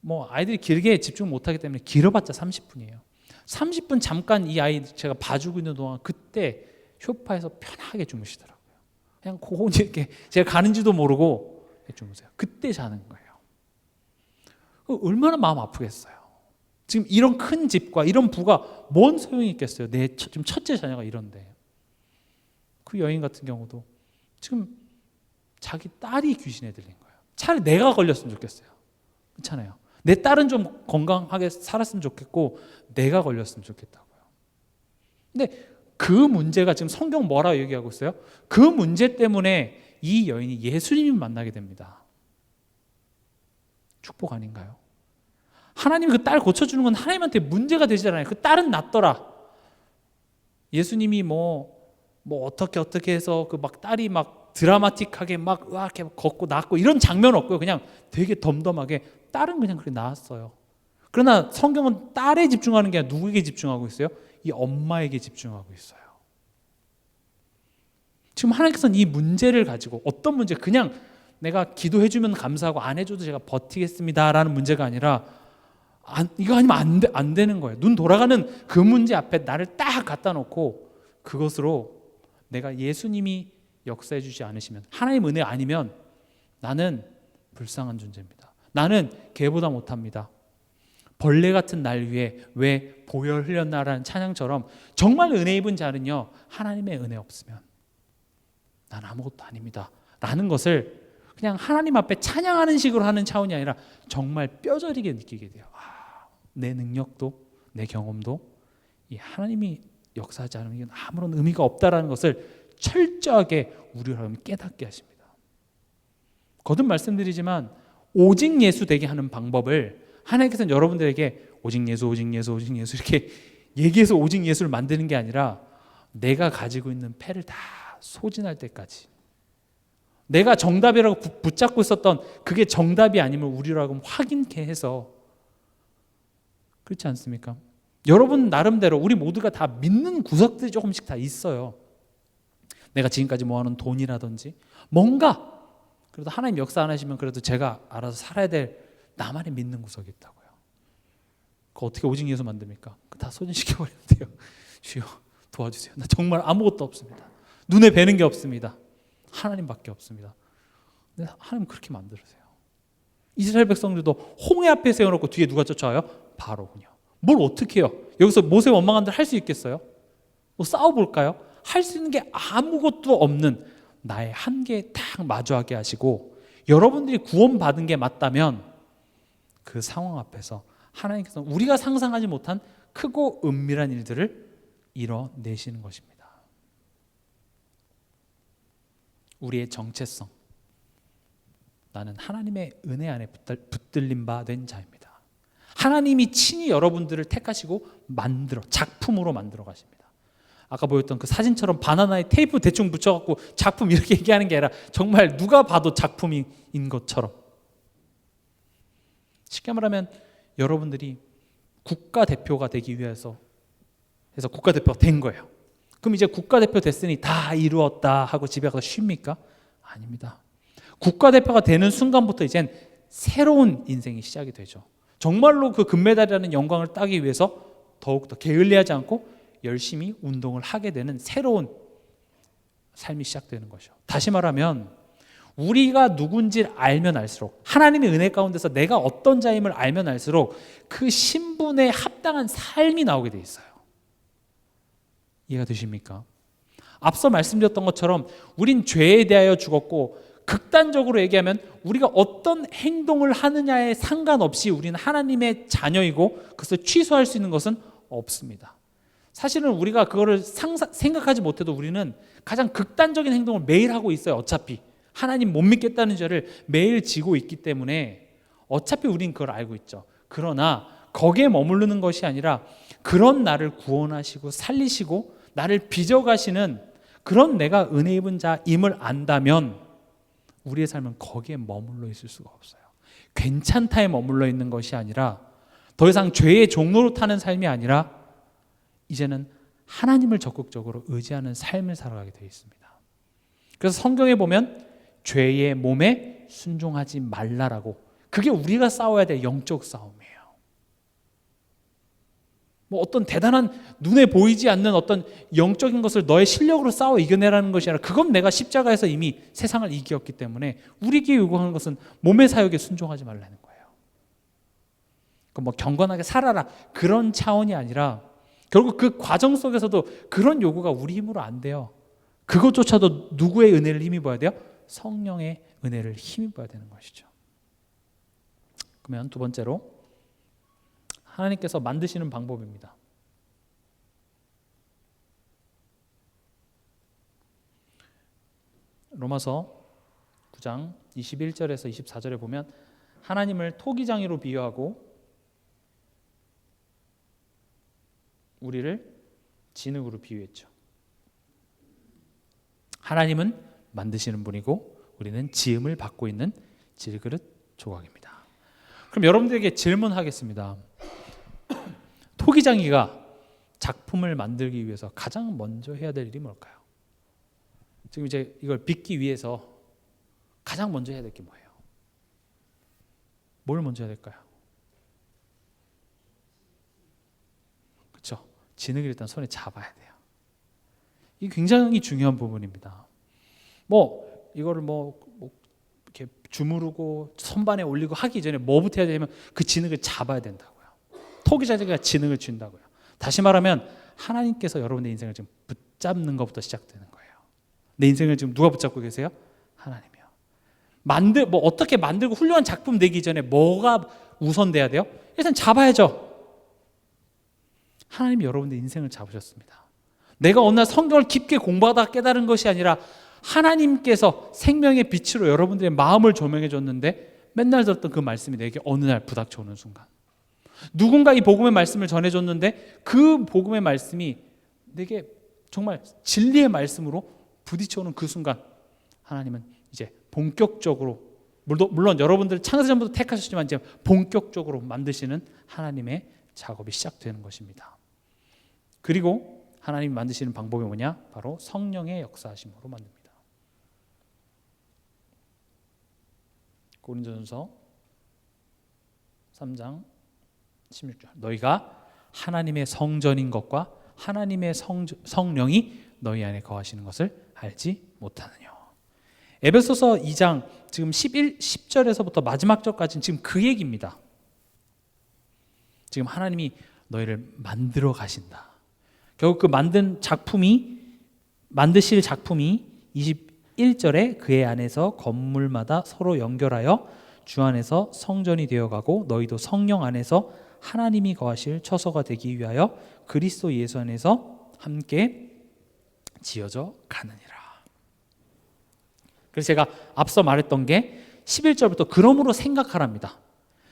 뭐 아이들이 길게 집중 못하기 때문에 길어봤자 30분이에요. 30분 잠깐 이 아이 제가 봐주고 있는 동안 그때 소파에서 편하게 주무시더라고요. 그냥 고온이 이렇게 제가 가는지도 모르고 주무세요. 그때 자는 거예요. 얼마나 마음 아프겠어요. 지금 이런 큰 집과 이런 부가 뭔 소용이 있겠어요. 내 지금 첫째 자녀가 이런데. 그 여인 같은 경우도 지금 자기 딸이 귀신에 들린 거예요. 차라리 내가 걸렸으면 좋겠어요. 그렇잖아요. 내 딸은 좀 건강하게 살았으면 좋겠고 내가 걸렸으면 좋겠다고요. 근데 그 문제가 지금 성경 뭐라고 얘기하고 있어요? 그 문제 때문에 이 여인이 예수님을 만나게 됩니다. 축복 아닌가요? 하나님이 그 딸 고쳐주는 건 하나님한테 문제가 되잖아요. 그 딸은 낫더라. 예수님이 뭐 어떻게 해서 그 막 딸이 막 드라마틱하게 막 이렇게 걷고 낫고 이런 장면 없고요. 그냥 되게 덤덤하게 딸은 그냥 그렇게 나았어요. 그러나 성경은 딸에 집중하는 게 아니라 누구에게 집중하고 있어요? 이 엄마에게 집중하고 있어요. 지금 하나님께서는 이 문제를 가지고 어떤 문제, 그냥 내가 기도해주면 감사하고 안 해줘도 제가 버티겠습니다라는 문제가 아니라 이거 아니면 안 되는 거예요. 눈 돌아가는 그 문제 앞에 나를 딱 갖다 놓고 그것으로 내가 예수님이 역사해 주지 않으시면, 하나님 은혜 아니면 나는 불쌍한 존재입니다. 나는 개보다 못합니다. 벌레 같은 날 위에 왜 보혈 흘렸나라는 찬양처럼 정말 은혜 입은 자는요, 하나님의 은혜 없으면 난 아무것도 아닙니다 라는 것을 그냥 하나님 앞에 찬양하는 식으로 하는 차원이 아니라 정말 뼈저리게 느끼게 돼요. 내 능력도 내 경험도 이 하나님이 역사하지 않으면 아무런 의미가 없다라는 것을 철저하게 우리로 하여금 깨닫게 하십니다. 거듭 말씀드리지만 오직 예수 되게 하는 방법을 하나님께서는 여러분들에게 오직 예수, 오직 예수, 오직 예수 이렇게 얘기해서 오직 예수를 만드는 게 아니라 내가 가지고 있는 패를 다 소진할 때까지, 내가 정답이라고 붙잡고 있었던 그게 정답이 아님을 우리로 하여금 확인케 해서, 그렇지 않습니까? 여러분 나름대로 우리 모두가 다 믿는 구석들이 조금씩 다 있어요. 내가 지금까지 모아놓은 돈이라든지 뭔가 그래도 하나님 역사 안 하시면 그래도 제가 알아서 살아야 될 나만의 믿는 구석이 있다고요. 그거 어떻게 오직 예수 만듭니까? 다 소진시켜버리면 돼요. 주여 도와주세요. 나 정말 아무것도 없습니다. 눈에 뵈는 게 없습니다. 하나님밖에 없습니다. 근데 하나님 그렇게 만들으세요. 이스라엘 백성들도 홍해 앞에 세워놓고 뒤에 누가 쫓아와요? 바로군요. 뭘 어떻게 해요? 여기서 모세 원망한 대로 할 수 있겠어요? 뭐 싸워볼까요? 할 수 있는 게 아무것도 없는 나의 한계에 딱 마주하게 하시고, 여러분들이 구원받은 게 맞다면 그 상황 앞에서 하나님께서는 우리가 상상하지 못한 크고 은밀한 일들을 이뤄내시는 것입니다. 우리의 정체성, 나는 하나님의 은혜 안에 붙들림 바 된 자입니다. 하나님이 친히 여러분들을 택하시고 작품으로 만들어 가십니다. 아까 보였던 그 사진처럼 바나나에 테이프 대충 붙여갖고 작품 이렇게 얘기하는 게 아니라 정말 누가 봐도 작품인 것처럼. 쉽게 말하면 여러분들이 국가대표가 되기 위해서 해서 국가대표가 된 거예요. 그럼 이제 국가대표 됐으니 다 이루었다 하고 집에 가서 쉽니까? 아닙니다. 국가대표가 되는 순간부터 이젠 새로운 인생이 시작이 되죠. 정말로 그 금메달이라는 영광을 따기 위해서 더욱더 게을리하지 않고 열심히 운동을 하게 되는 새로운 삶이 시작되는 것이죠. 다시 말하면 우리가 누군지를 알면 알수록, 하나님의 은혜 가운데서 내가 어떤 자임을 알면 알수록 그 신분에 합당한 삶이 나오게 돼 있어요. 이해가 되십니까? 앞서 말씀드렸던 것처럼 우린 죄에 대하여 죽었고, 극단적으로 얘기하면 우리가 어떤 행동을 하느냐에 상관없이 우리는 하나님의 자녀이고 그것을 취소할 수 있는 것은 없습니다. 사실은 우리가 그거를 생각하지 못해도 우리는 가장 극단적인 행동을 매일 하고 있어요. 어차피 하나님 못 믿겠다는 죄를 매일 지고 있기 때문에 어차피 우린 그걸 알고 있죠. 그러나 거기에 머무르는 것이 아니라 그런 나를 구원하시고 살리시고 나를 빚어가시는 그런 내가 은혜 입은 자임을 안다면 우리의 삶은 거기에 머물러 있을 수가 없어요. 괜찮다에 머물러 있는 것이 아니라 더 이상 죄의 종로로 타는 삶이 아니라 이제는 하나님을 적극적으로 의지하는 삶을 살아가게 되어 있습니다. 그래서 성경에 보면 죄의 몸에 순종하지 말라라고, 그게 우리가 싸워야 될 영적 싸움이에요. 뭐 어떤 대단한 눈에 보이지 않는 어떤 영적인 것을 너의 실력으로 싸워 이겨내라는 것이 아니라 그건 내가 십자가에서 이미 세상을 이겼기 때문에 우리에게 요구하는 것은 몸의 사욕에 순종하지 말라는 거예요. 뭐 경건하게 살아라 그런 차원이 아니라 결국 그 과정 속에서도 그런 요구가 우리 힘으로 안 돼요. 그것조차도 누구의 은혜를 힘입어야 돼요? 성령의 은혜를 힘입어야 되는 것이죠. 그러면 두 번째로 하나님께서 만드시는 방법입니다. 로마서 9장 21절에서 24절에 보면 하나님을 토기장이로 비유하고 우리를 진흙으로 비유했죠. 하나님은 만드시는 분이고 우리는 지음을 받고 있는 질그릇 조각입니다. 그럼 여러분들에게 질문하겠습니다. 토기장이가 작품을 만들기 위해서 가장 먼저 해야 될 일이 뭘까요? 지금 이제 이걸 빚기 위해서 가장 먼저 해야 될 게 뭐예요? 뭘 먼저 해야 될까요? 그렇죠. 진흙을 일단 손에 잡아야 돼요. 이게 굉장히 중요한 부분입니다. 뭐 이거를 뭐 이렇게 주무르고 선반에 올리고 하기 전에 뭐부터 해야 되냐면 그 진흙을 잡아야 된다고요. 토기장이가 진흙을 쥔다고요. 다시 말하면 하나님께서 여러분의 인생을 지금 붙잡는 것부터 시작되는 거예요. 내 인생을 지금 누가 붙잡고 계세요? 하나님이요. 뭐 어떻게 만들고 훌륭한 작품 내기 전에 뭐가 우선돼야 돼요? 일단 잡아야죠. 하나님이 여러분의 인생을 잡으셨습니다. 내가 어느 날 성경을 깊게 공부하다가 깨달은 것이 아니라 하나님께서 생명의 빛으로 여러분들의 마음을 조명해 줬는데 맨날 들었던 그 말씀이 내게 어느 날 부닥쳐 오는 순간, 누군가 이 복음의 말씀을 전해줬는데 그 복음의 말씀이 내게 정말 진리의 말씀으로 부딪혀오는 그 순간 하나님은 이제 본격적으로, 물론 여러분들 창세전부터 택하셨지만 이제 본격적으로 만드시는 하나님의 작업이 시작되는 것입니다. 그리고 하나님이 만드시는 방법이 뭐냐? 바로 성령의 역사하심으로 만듭니다. 고린도전서 3장 16절, 너희가 하나님의 성전인 것과 하나님의 성령이 너희 안에 거하시는 것을 알지 못하느냐. 에베소서 2장 지금 10절에서부터 마지막 절까지는 지금 그 얘기입니다. 지금 하나님이 너희를 만들어 가신다. 결국 그 만드실 작품이 21절에 그의 안에서 건물마다 서로 연결하여 주 안에서 성전이 되어가고 너희도 성령 안에서 하나님이 거하실 처소가 되기 위하여 그리스도 예수 안에서 함께 지어져 가느니라. 그래서 제가 앞서 말했던 게 11절부터 그러므로 생각하랍니다.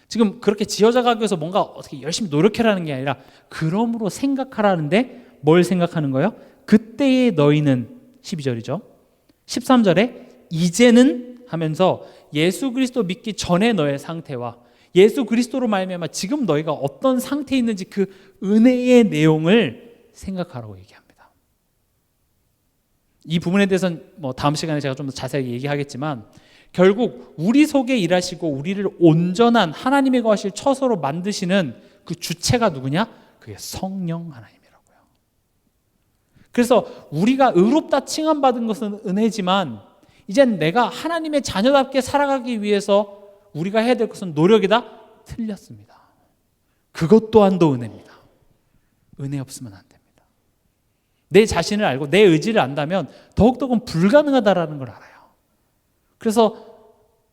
지금 그렇게 지어져 가기 위해서 뭔가 어떻게 열심히 노력해라는 게 아니라 그러므로 생각하라는데 뭘 생각하는 거예요? 그때의 너희는 12절이죠. 13절에 이제는 하면서 예수 그리스도 믿기 전에 너의 상태와 예수 그리스도로 말미암아 지금 너희가 어떤 상태에 있는지 그 은혜의 내용을 생각하라고 얘기합니다. 이 부분에 대해서는 뭐 다음 시간에 제가 좀 더 자세하게 얘기하겠지만 결국 우리 속에 일하시고 우리를 온전한 하나님의 거하실 처소로 만드시는 그 주체가 누구냐? 그게 성령 하나님이라고요. 그래서 우리가 의롭다 칭함받은 것은 은혜지만 이젠 내가 하나님의 자녀답게 살아가기 위해서 우리가 해야 될 것은 노력이다? 틀렸습니다. 그것 또한도 은혜입니다. 은혜 없으면 안 됩니다. 내 자신을 알고 내 의지를 안다면 더욱더 그건 불가능하다라는 걸 알아요. 그래서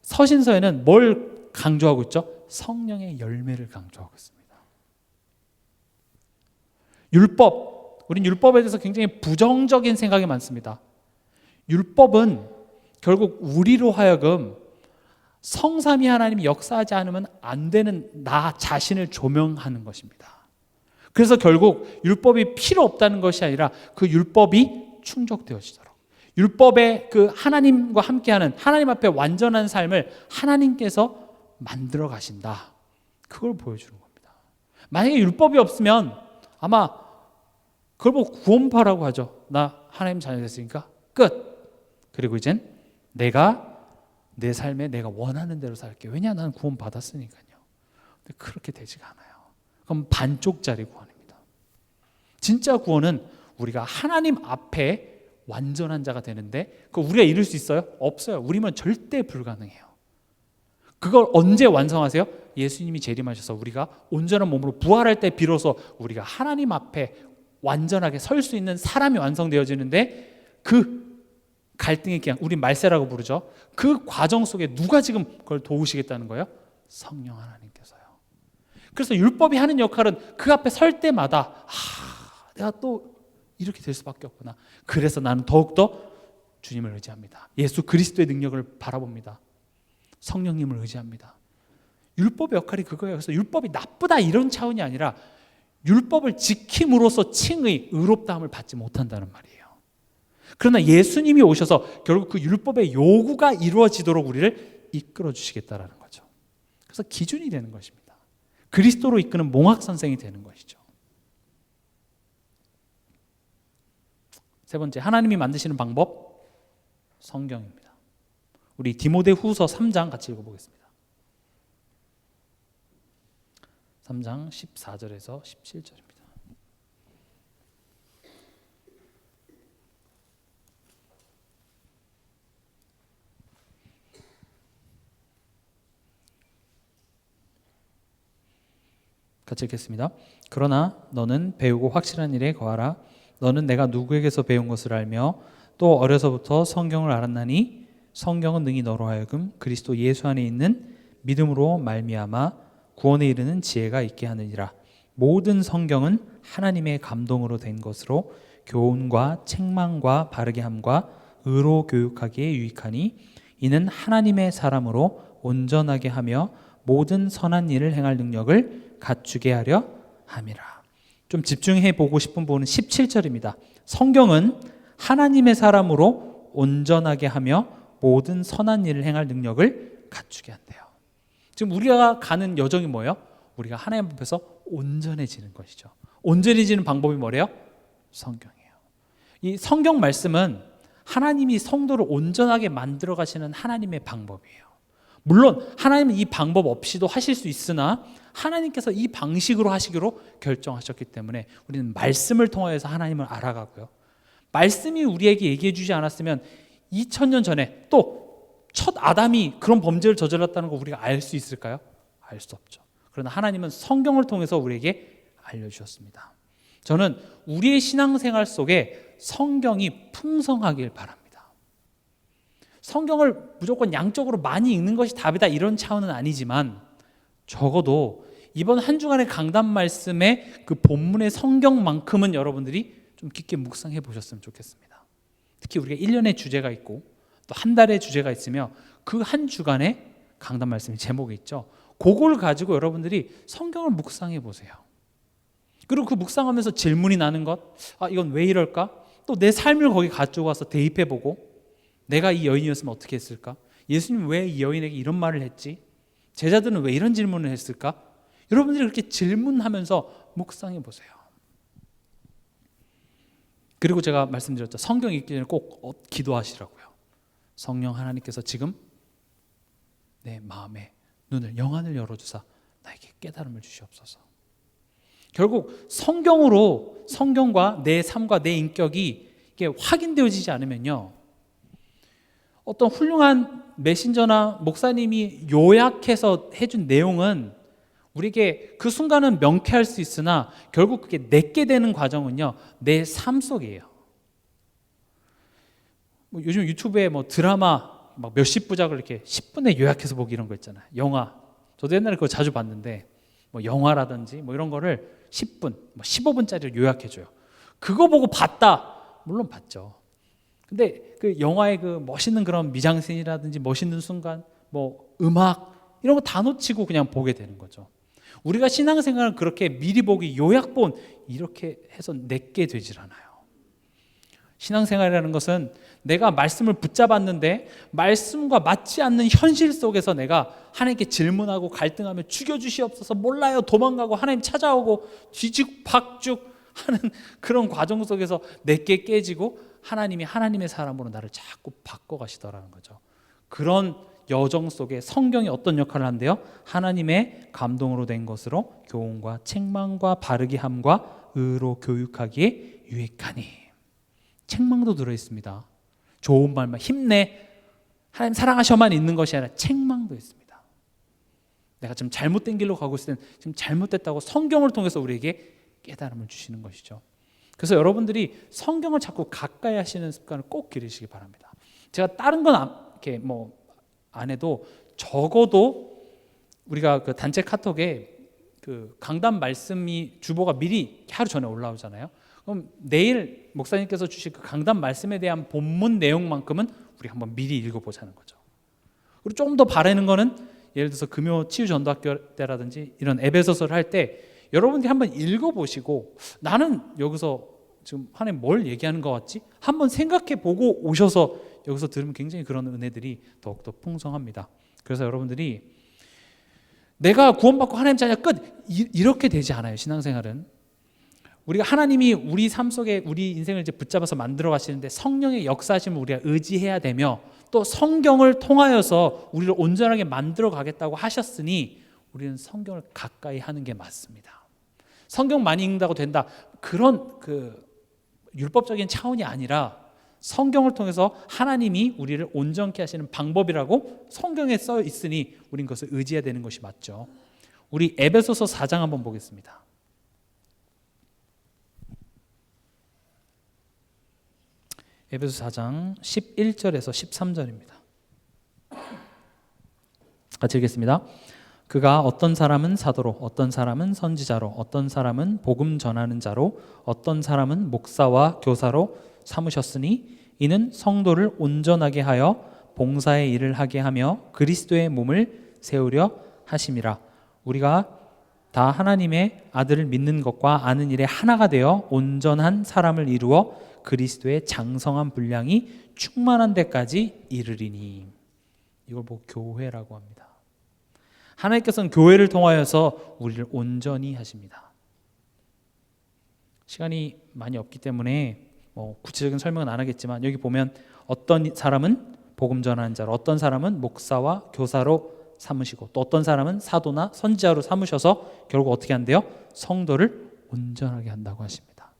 서신서에는 뭘 강조하고 있죠? 성령의 열매를 강조하고 있습니다. 율법, 우린 율법에 대해서 굉장히 부정적인 생각이 많습니다. 율법은 결국 우리로 하여금 성삼위 하나님이 역사하지 않으면 안 되는 나 자신을 조명하는 것입니다. 그래서 결국 율법이 필요 없다는 것이 아니라 그 율법이 충족되어지도록, 율법의 그 하나님과 함께하는 하나님 앞에 완전한 삶을 하나님께서 만들어 가신다. 그걸 보여주는 겁니다. 만약에 율법이 없으면 아마 그걸 보고 구원파라고 하죠. 나 하나님 자녀 됐으니까 끝. 그리고 이젠 내가 내 삶에 내가 원하는 대로 살게. 왜냐? 나는 구원 받았으니까요. 근데 그렇게 되지가 않아요. 그럼 반쪽짜리 구원입니다. 진짜 구원은 우리가 하나님 앞에 완전한 자가 되는데 그거 우리가 이룰 수 있어요? 없어요. 우리면 절대 불가능해요. 그걸 언제 완성하세요? 예수님이 재림하셔서 우리가 온전한 몸으로 부활할 때 비로소 우리가 하나님 앞에 완전하게 설 수 있는 사람이 완성되어지는데 그 갈등의 기한, 우리 말세라고 부르죠. 그 과정 속에 누가 지금 그걸 도우시겠다는 거예요? 성령 하나님께서요. 그래서 율법이 하는 역할은 그 앞에 설 때마다 내가 또 이렇게 될 수밖에 없구나. 그래서 나는 더욱더 주님을 의지합니다. 예수 그리스도의 능력을 바라봅니다. 성령님을 의지합니다. 율법의 역할이 그거예요. 그래서 율법이 나쁘다 이런 차원이 아니라 율법을 지킴으로써 칭의, 의롭다함을 받지 못한다는 말이에요. 그러나 예수님이 오셔서 결국 그 율법의 요구가 이루어지도록 우리를 이끌어 주시겠다라는 거죠. 그래서 기준이 되는 것입니다. 그리스도로 이끄는 몽학선생이 되는 것이죠. 세 번째, 하나님이 만드시는 방법, 성경입니다. 우리 디모데후서 3장 같이 읽어보겠습니다. 3장 14절에서 17절입니다. 같이 읽겠습니다. 그러나 너는 배우고 확실한 일에 거하라. 너는 내가 누구에게서 배운 것을 알며 또 어려서부터 성경을 알았나니 성경은 능히 너로 하여금 그리스도 예수 안에 있는 믿음으로 말미암아 구원에 이르는 지혜가 있게 하느니라. 모든 성경은 하나님의 감동으로 된 것으로 교훈과 책망과 바르게 함과 의로 교육하기에 유익하니 이는 하나님의 사람으로 온전하게 하며 모든 선한 일을 행할 능력을 갖추게 하려 함이라. 좀 집중해 보고 싶은 부분은 17절입니다. 성경은 하나님의 사람으로 온전하게 하며 모든 선한 일을 행할 능력을 갖추게 한대요. 지금 우리가 가는 여정이 뭐예요? 우리가 하나님 앞에서 온전해지는 것이죠. 온전해지는 방법이 뭐래요? 성경이에요. 이 성경 말씀은 하나님이 성도를 온전하게 만들어 가시는 하나님의 방법이에요. 물론 하나님은 이 방법 없이도 하실 수 있으나 하나님께서 이 방식으로 하시기로 결정하셨기 때문에 우리는 말씀을 통하여서 하나님을 알아가고요. 말씀이 우리에게 얘기해 주지 않았으면 2000년 전에 또 첫 아담이 그런 범죄를 저질렀다는 거 우리가 알 수 있을까요? 알 수 없죠. 그러나 하나님은 성경을 통해서 우리에게 알려주셨습니다. 저는 우리의 신앙생활 속에 성경이 풍성하길 바랍니다. 성경을 무조건 양적으로 많이 읽는 것이 답이다 이런 차원은 아니지만 적어도 이번 한 주간의 강단 말씀의 그 본문의 성경만큼은 여러분들이 좀 깊게 묵상해 보셨으면 좋겠습니다. 특히 우리가 1년의 주제가 있고 또 한 달의 주제가 있으며 그 한 주간에 강단 말씀의 제목이 있죠. 그걸 가지고 여러분들이 성경을 묵상해 보세요. 그리고 그 묵상하면서 질문이 나는 것, 이건 왜 이럴까? 또 내 삶을 거기 가지고 와서 대입해 보고 내가 이 여인이었으면 어떻게 했을까? 예수님은 왜 이 여인에게 이런 말을 했지? 제자들은 왜 이런 질문을 했을까? 여러분들이 그렇게 질문하면서 묵상해 보세요. 그리고 제가 말씀드렸죠. 성경 읽기 전에 꼭 기도하시라고요. 성령 하나님께서 지금 내 마음에 눈을 영안을 열어주사 나에게 깨달음을 주시옵소서. 결국 성경으로 성경과 내 삶과 내 인격이 이게 확인되어지지 않으면요, 어떤 훌륭한 메신저나 목사님이 요약해서 해준 내용은 우리에게 그 순간은 명쾌할 수 있으나 결국 그게 내게 되는 과정은요, 내 삶 속이에요. 요즘 유튜브에 드라마 막 몇십 부작을 이렇게 10분에 요약해서 보기 이런 거 있잖아요. 영화. 저도 옛날에 그거 자주 봤는데 영화라든지 이런 거를 10분, 15분짜리를 요약해줘요. 그거 보고 봤다. 물론 봤죠. 근데 그 영화의 그 멋있는 그런 미장센이라든지 멋있는 순간, 음악 이런 거 다 놓치고 그냥 보게 되는 거죠. 우리가 신앙생활은 그렇게 미리 보기 요약본 이렇게 해서 내게 되질 않아요. 신앙생활이라는 것은 내가 말씀을 붙잡았는데 말씀과 맞지 않는 현실 속에서 내가 하나님께 질문하고 갈등하며 죽여주시옵소서, 몰라요, 도망가고 하나님 찾아오고 뒤죽박죽 하는 그런 과정 속에서 내게 깨지고 하나님이 하나님의 사람으로 나를 자꾸 바꿔가시더라는 거죠. 그런 여정 속에 성경이 어떤 역할을 한대요? 하나님의 감동으로 된 것으로 교훈과 책망과 바르게 함과 의로 교육하기에 유익하니. 책망도 들어있습니다. 좋은 말만, 힘내, 하나님 사랑하셔만 있는 것이 아니라 책망도 있습니다. 내가 지금 잘못된 길로 가고 있을 때는 지금 잘못됐다고 성경을 통해서 우리에게 깨달음을 주시는 것이죠. 그래서 여러분들이 성경을 자꾸 가까이 하시는 습관을 꼭 기르시기 바랍니다. 제가 다른 건 이렇게 안 해도 적어도 우리가 그 단체 카톡에 그 강단 말씀이 주보가 미리 하루 전에 올라오잖아요. 그럼 내일 목사님께서 주실 그 강단 말씀에 대한 본문 내용만큼은 우리 한번 미리 읽어보자는 거죠. 그리고 조금 더 바라는 거는 예를 들어서 금요 치유 전도학교 때라든지 이런 에베소서를 할 때 여러분들이 한번 읽어보시고 나는 여기서 지금 하나님 뭘 얘기하는 것 같지? 한번 생각해 보고 오셔서 여기서 들으면 굉장히 그런 은혜들이 더욱더 풍성합니다. 그래서 여러분들이 내가 구원받고 하나님 자녀 끝 이렇게 되지 않아요. 신앙생활은 우리가 하나님이 우리 삶 속에 우리 인생을 이제 붙잡아서 만들어 가시는데 성령의 역사하심을 우리가 의지해야 되며 또 성경을 통하여서 우리를 온전하게 만들어 가겠다고 하셨으니 우리는 성경을 가까이 하는 게 맞습니다. 성경 많이 읽는다고 된다, 그런 그 율법적인 차원이 아니라 성경을 통해서 하나님이 우리를 온전케 하시는 방법이라고 성경에 써 있으니 우린 그것을 의지해야 되는 것이 맞죠. 우리 에베소서 4장 한번 보겠습니다. 에베소 4장 11절에서 13절입니다. 같이 읽겠습니다. 그가 어떤 사람은 사도로, 어떤 사람은 선지자로, 어떤 사람은 복음 전하는 자로, 어떤 사람은 목사와 교사로 삼으셨으니 이는 성도를 온전하게 하여 봉사의 일을 하게 하며 그리스도의 몸을 세우려 하심이라. 우리가 다 하나님의 아들을 믿는 것과 아는 일에 하나가 되어 온전한 사람을 이루어 그리스도의 장성한 분량이 충만한 데까지 이르리니. 이걸 보고 교회라고 합니다. 하나님께서는 교회를 통하여서 우리를 온전히 하십니다. 시간이 많이 없기 때문에 구체적인 설명은 안 하겠지만 여기 보면 어떤 사람은 복음 전하는 자로, 어떤 사람은 목사와 교사로 삼으시고 또 어떤 사람은 사도나 선지자로 삼으셔서 결국 어떻게 한대요? 성도를 온전하게 한다고 하십니다.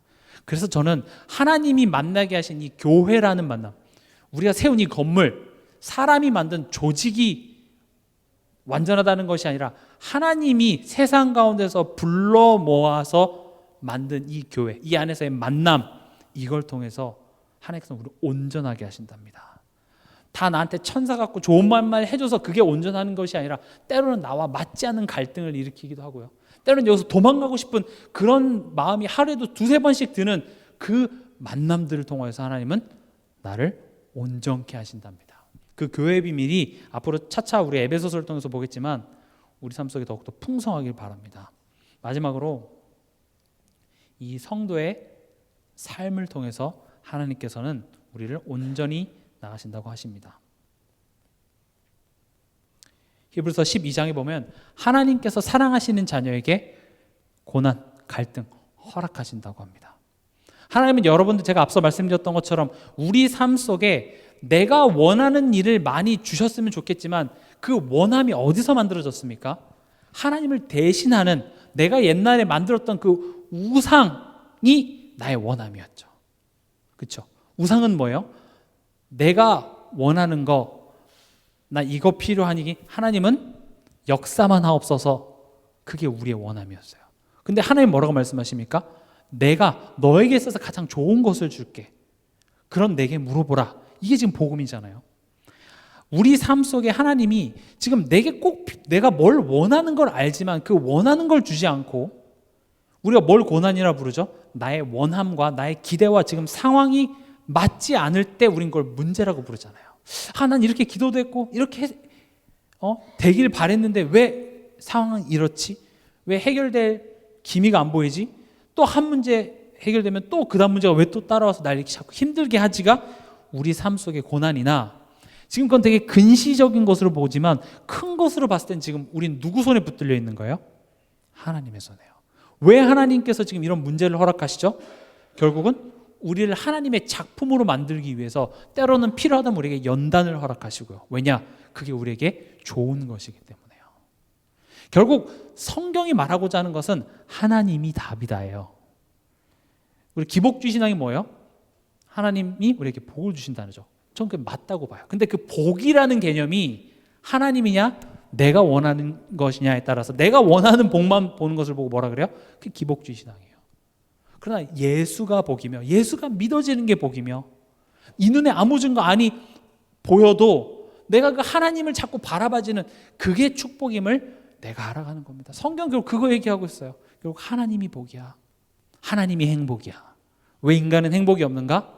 그래서 저는 하나님이 만나게 하신 이 교회라는 만남, 우리가 세운 이 건물, 사람이 만든 조직이 완전하다는 것이 아니라 하나님이 세상 가운데서 불러 모아서 만든 이 교회, 이 안에서의 만남, 이걸 통해서 하나님께서 우리를 온전하게 하신답니다. 다 나한테 천사 같고 좋은 말만 해줘서 그게 온전하는 것이 아니라 때로는 나와 맞지 않는 갈등을 일으키기도 하고요. 때로는 여기서 도망가고 싶은 그런 마음이 하루에도 두세 번씩 드는 그 만남들을 통해서 하나님은 나를 온전케 하신답니다. 그 교회의 비밀이 앞으로 차차 우리 에베소서를 통해서 보겠지만 우리 삶 속에 더욱더 풍성하길 바랍니다. 마지막으로 이 성도의 삶을 통해서 하나님께서는 우리를 온전히 나가신다고 하십니다. 히브리서 12장에 보면 하나님께서 사랑하시는 자녀에게 고난, 갈등 허락하신다고 합니다. 하나님은 여러분들 제가 앞서 말씀드렸던 것처럼 우리 삶 속에 내가 원하는 일을 많이 주셨으면 좋겠지만 그 원함이 어디서 만들어졌습니까? 하나님을 대신하는 내가 옛날에 만들었던 그 우상이 나의 원함이었죠. 그렇죠? 우상은 뭐예요? 내가 원하는 거, 나 이거 필요하니 하나님은 역사만 하옵소서, 그게 우리의 원함이었어요. 근데 하나님 뭐라고 말씀하십니까? 내가 너에게 있어서 가장 좋은 것을 줄게. 그럼 내게 물어보라. 이게 지금 복음이잖아요. 우리 삶 속에 하나님이 지금 내게 꼭 내가 뭘 원하는 걸 알지만 그 원하는 걸 주지 않고 우리가 뭘 고난이라 부르죠? 나의 원함과 나의 기대와 지금 상황이 맞지 않을 때 우린 그걸 문제라고 부르잖아요. 난 이렇게 기도도 했고 이렇게 되길 바랬는데 왜 상황은 이렇지? 왜 해결될 기미가 안 보이지? 또 한 문제 해결되면 또 그 다음 문제가 왜 또 따라와서 날 이렇게 자꾸 힘들게 하지가 우리 삶 속의 고난이나 지금 그건 되게 근시적인 것으로 보지만 큰 것으로 봤을 땐 지금 우린 누구 손에 붙들려 있는 거예요? 하나님의 손에요. 왜 하나님께서 지금 이런 문제를 허락하시죠? 결국은 우리를 하나님의 작품으로 만들기 위해서 때로는 필요하다면 우리에게 연단을 허락하시고요. 왜냐? 그게 우리에게 좋은 것이기 때문에요. 결국 성경이 말하고자 하는 것은 하나님이 답이다예요. 우리 기복주의 신앙이 뭐예요? 하나님이 우리에게 복을 주신다는 거죠. 저는 그게 맞다고 봐요. 근데 그 복이라는 개념이 하나님이냐 내가 원하는 것이냐에 따라서 내가 원하는 복만 보는 것을 보고 뭐라 그래요? 그게 기복주의 신앙이에요. 그러나 예수가 복이며 예수가 믿어지는 게 복이며 이 눈에 아무 증거 아니 보여도 내가 그 하나님을 자꾸 바라봐지는 그게 축복임을 내가 알아가는 겁니다. 성경 결국 그거 얘기하고 있어요. 결국 하나님이 복이야. 하나님이 행복이야. 왜 인간은 행복이 없는가?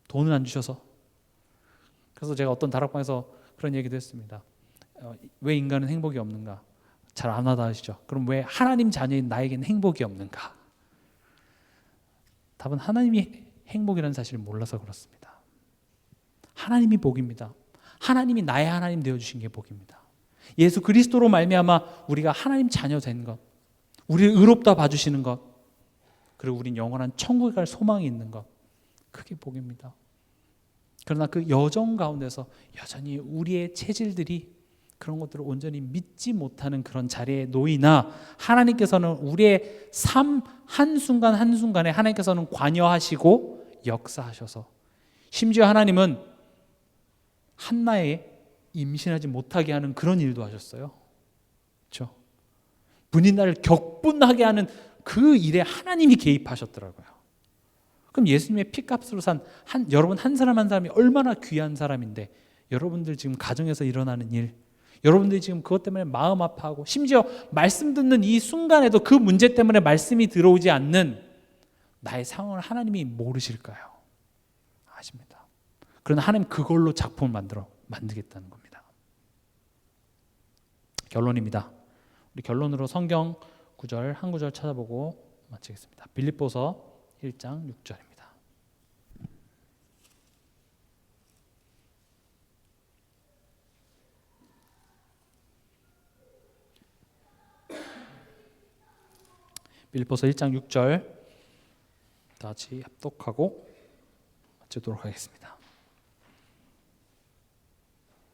돈을 안 주셔서. 그래서 제가 어떤 다락방에서 그런 얘기도 했습니다. 왜 인간은 행복이 없는가? 잘 안 와닿으시죠? 그럼 왜 하나님 자녀인 나에게는 행복이 없는가? 답은 하나님이 행복이라는 사실을 몰라서 그렇습니다. 하나님이 복입니다. 하나님이 나의 하나님 되어주신 게 복입니다. 예수 그리스도로 말미암아 우리가 하나님 자녀 된 것, 우리를 의롭다 봐주시는 것, 그리고 우린 영원한 천국에 갈 소망이 있는 것, 그게 복입니다. 그러나 그 여정 가운데서 여전히 우리의 체질들이 그런 것들을 온전히 믿지 못하는 그런 자리에 놓이나 하나님께서는 우리의 삶 한순간 한순간에 하나님께서는 관여하시고 역사하셔서 심지어 하나님은 한나에 임신하지 못하게 하는 그런 일도 하셨어요. 그렇죠? 분인나를 격분하게 하는 그 일에 하나님이 개입하셨더라고요. 그럼 예수님의 피값으로 산 여러분 한 사람 한 사람이 얼마나 귀한 사람인데 여러분들 지금 가정에서 일어나는 일, 여러분들이 지금 그것 때문에 마음 아파하고 심지어 말씀 듣는 이 순간에도 그 문제 때문에 말씀이 들어오지 않는 나의 상황을 하나님이 모르실까요? 아십니다. 그러나 하나님 그걸로 작품을 만들겠다는 겁니다. 결론입니다. 우리 결론으로 성경 구절 한 구절 찾아보고 마치겠습니다. 빌립보서 1장 6절입니다. 빌립보서 1장 6절 다 같이 합독하고 마치도록 하겠습니다.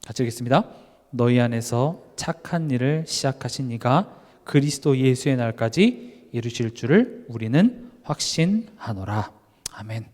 같이 읽겠습니다. 너희 안에서 착한 일을 시작하신 이가 그리스도 예수의 날까지 이루실 줄을 우리는 확신하노라. 아멘.